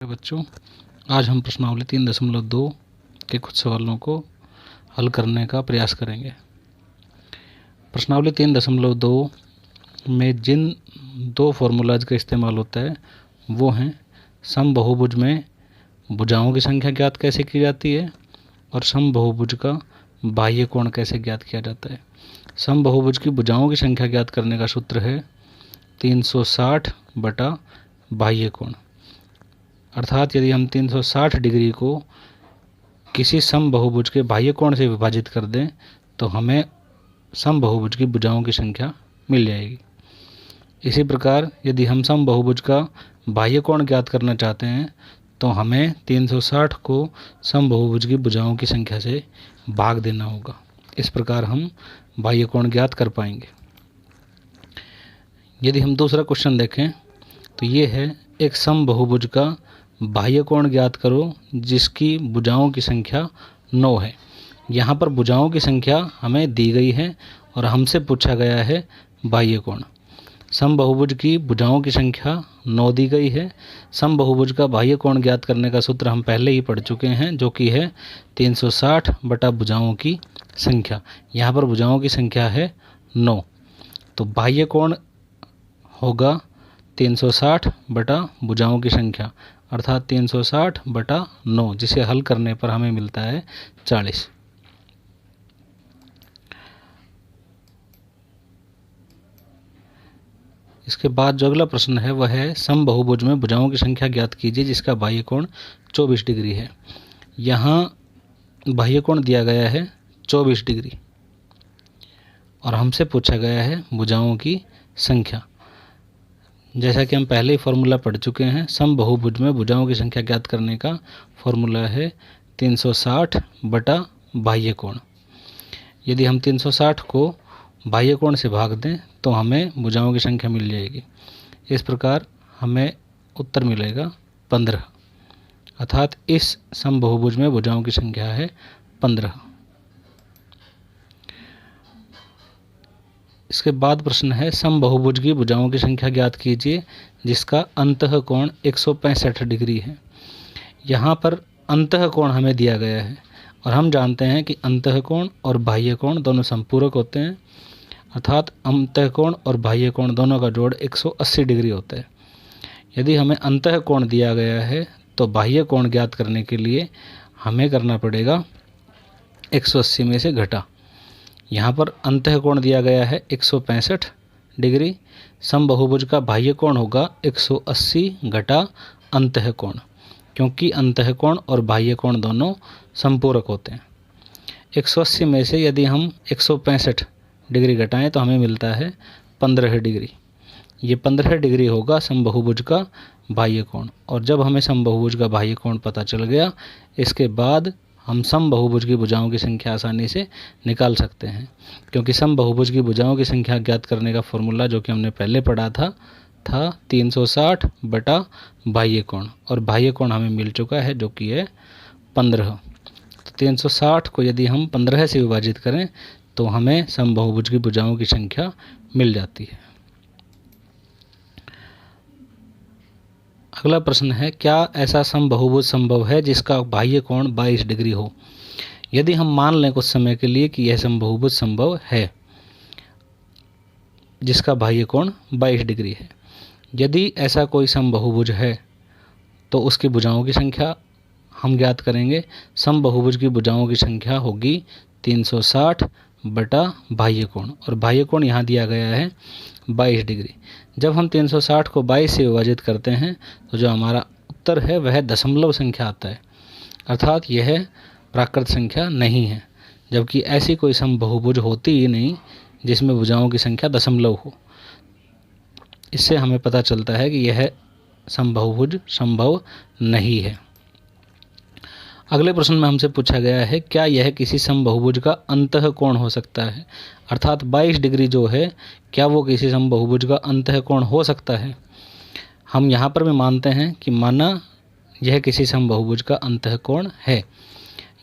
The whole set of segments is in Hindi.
बच्चों, आज हम प्रश्नावली 3.2 के कुछ सवालों को हल करने का प्रयास करेंगे। प्रश्नावली 3.2 में जिन दो फॉर्मूलाज का इस्तेमाल होता है वो हैं समबहुभुज में भुजाओं की संख्या ज्ञात कैसे की जाती है और समबहुभुज का बाह्य कोण कैसे ज्ञात किया जाता है। समबहुभुज की भुजाओं की संख्या ज्ञात करने का सूत्र है 360 बटा बाह्य कोण। अर्थात यदि हम 360 डिग्री को किसी समबहुभुज के बाह्य कोण से विभाजित कर दें तो हमें समबहुभुज की भुजाओं की संख्या मिल जाएगी। इसी प्रकार यदि हम समबहुभुज का बाह्य कोण ज्ञात करना चाहते हैं तो हमें 360 को समबहुभुज की भुजाओं की संख्या से भाग देना होगा। इस प्रकार हम बाह्य कोण ज्ञात कर पाएंगे। यदि हम दूसरा क्वेश्चन देखें तो ये है एक समबहुभुज का बाह्य कोण ज्ञात करो जिसकी भुजाओं की संख्या 9 है। यहाँ पर भुजाओं की संख्या हमें दी गई है और हमसे पूछा गया है बाह्य कोण। समबहुभुज की भुजाओं की संख्या 9 दी गई है। समबहुभुज का बाह्य कोण ज्ञात करने का सूत्र हम पहले ही पढ़ चुके हैं जो कि है 360 बटा भुजाओं की संख्या। यहाँ पर भुजाओं की संख्या है 9, तो बाह्य कोण होगा 360 बटा भुजाओं की संख्या अर्थात 360 बटा 9, जिसे हल करने पर हमें मिलता है 40। इसके बाद जो अगला प्रश्न है वह है समबहुभुज में भुजाओं की संख्या ज्ञात कीजिए जिसका बाह्य कोण 24 डिग्री है। यहाँ बाह्य कोण दिया गया है 24 डिग्री और हमसे पूछा गया है भुजाओं की संख्या। जैसा कि हम पहले ही फॉर्मूला पढ़ चुके हैं, समबहुभुज में भुजाओं की संख्या ज्ञात करने का फॉर्मूला है 360 बटा बाह्य कोण। यदि हम 360 को बाह्य कोण से भाग दें तो हमें भुजाओं की संख्या मिल जाएगी। इस प्रकार हमें उत्तर मिलेगा 15, अर्थात इस समबहुभुज में भुजाओं की संख्या है 15। इसके बाद प्रश्न है समबहुभुज की भुजाओं की संख्या ज्ञात कीजिए जिसका अंतः कोण 165 डिग्री है। यहाँ पर अंतः कोण हमें दिया गया है और हम जानते हैं कि अंतः कोण और बाह्य कोण दोनों समपूरक होते हैं, अर्थात अंतः कोण और बाह्य कोण दोनों का जोड़ 180 डिग्री होता है। यदि हमें अंतः कोण दिया गया है तो बाह्य कोण ज्ञात करने के लिए हमें करना पड़ेगा 180 में से घटा। यहाँ पर अंतः कोण दिया गया है 165 डिग्री। समबहुभुज का बाह्य कोण होगा 180 घटा अंतः कोण, क्योंकि अंतः कोण और बाह्य कोण दोनों समपूरक होते हैं। 180 में से यदि हम 165 डिग्री घटाएं तो हमें मिलता है 15 डिग्री। ये 15 डिग्री होगा समबहुभुज का बाह्य कोण। और जब हमें समबहुभुज का बाह्य कोण पता चल गया, इसके बाद हम समबहुभुज की भुजाओं की संख्या आसानी से निकाल सकते हैं, क्योंकि समबहुभुज की भुजाओं की संख्या ज्ञात करने का फॉर्मूला जो कि हमने पहले पढ़ा था 360 बटा बाह्य कोण, और बाह्य कोण हमें मिल चुका है जो कि है 15। तो 360 को यदि हम 15 से विभाजित करें तो हमें समबहुभुज की भुजाओं की संख्या मिल जाती है। अगला प्रश्न है क्या ऐसा समबहुभुज संभव है जिसका बाह्य कोण 22 डिग्री हो। यदि हम मान लें कुछ समय के लिए कि यह समबहुभुज संभव है जिसका बाह्य कोण 22 डिग्री है, यदि ऐसा कोई समबहुभुज है तो उसकी भुजाओं की संख्या हम ज्ञात करेंगे। समबहुभुज की भुजाओं की संख्या होगी 360 बटा बाह्य कोण, और बाह्य कोण यहाँ दिया गया है 22 डिग्री। जब हम 360 को 22 से विभाजित करते हैं तो जो हमारा उत्तर है वह दशमलव संख्या आता है, अर्थात यह प्राकृत संख्या नहीं है, जबकि ऐसी कोई समबहुभुज होती ही नहीं जिसमें भुजाओं की संख्या दशमलव हो। इससे हमें पता चलता है कि यह समबहुभुज संभव नहीं है। अगले प्रश्न में हमसे पूछा गया है क्या यह किसी समबहुभुज का अंतः कोण हो सकता है, अर्थात 22 डिग्री जो है क्या वो किसी समबहुभुज का अंतः कोण हो सकता है। हम यहाँ पर भी मानते हैं कि माना यह किसी समबहुभुज का अंतः कोण है।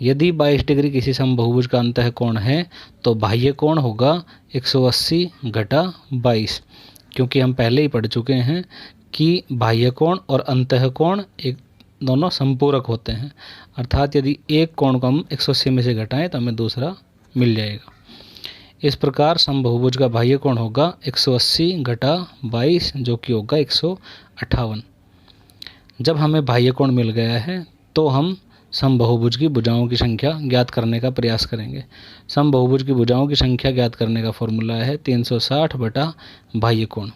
यदि 22 डिग्री किसी समबहुभुज का अंतः कोण है तो बाह्य कोण होगा 180 घटा 22, क्योंकि हम पहले ही पढ़ चुके हैं कि बाह्य कोण और अंतः कोण एक दोनों संपूरक होते हैं, अर्थात यदि एक कोण को हम 180 में से घटाएं तो हमें दूसरा मिल जाएगा। इस प्रकार समबाहुभुज का बाह्य कोण होगा 180 घटा 22 जो कि होगा 158। जब हमें बाह्य कोण मिल गया है तो हम समबाहुभुज की भुजाओं की संख्या ज्ञात करने का प्रयास करेंगे। समबाहुभुज की भुजाओं की संख्या ज्ञात करने का फॉर्मूला है 360 बटा बाह्य कोण।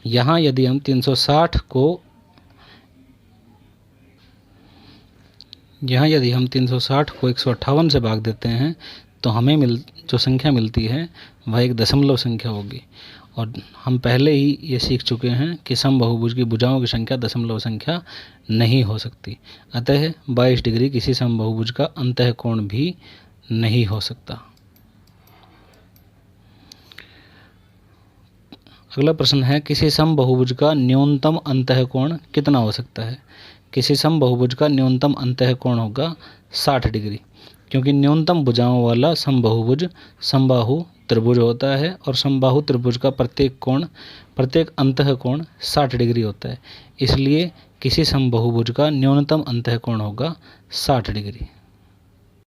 यहाँ यदि हम 360 को 158 से भाग देते हैं तो हमें जो संख्या मिलती है वह एक दशमलव संख्या होगी, और हम पहले ही ये सीख चुके हैं कि समबाहुभुज की भुजाओं की संख्या दशमलव संख्या नहीं हो सकती। अतः 22 डिग्री किसी समबाहुभुज का अंतः कोण भी नहीं हो सकता। अगला प्रश्न है, किसी समबाहुभुज का न्यूनतम अंतः कोण कितना हो सकता है? किसी समबाहुभुज का न्यूनतम अंतः कोण होगा 60 डिग्री, क्योंकि न्यूनतम भुजाओं वाला समबाहुभुज समबाहु त्रिभुज होता है और समबाहु त्रिभुज का प्रत्येक अंतः कोण 60 डिग्री होता है। इसलिए किसी समबाहुभुज का न्यूनतम अंतः कोण होगा 60 डिग्री।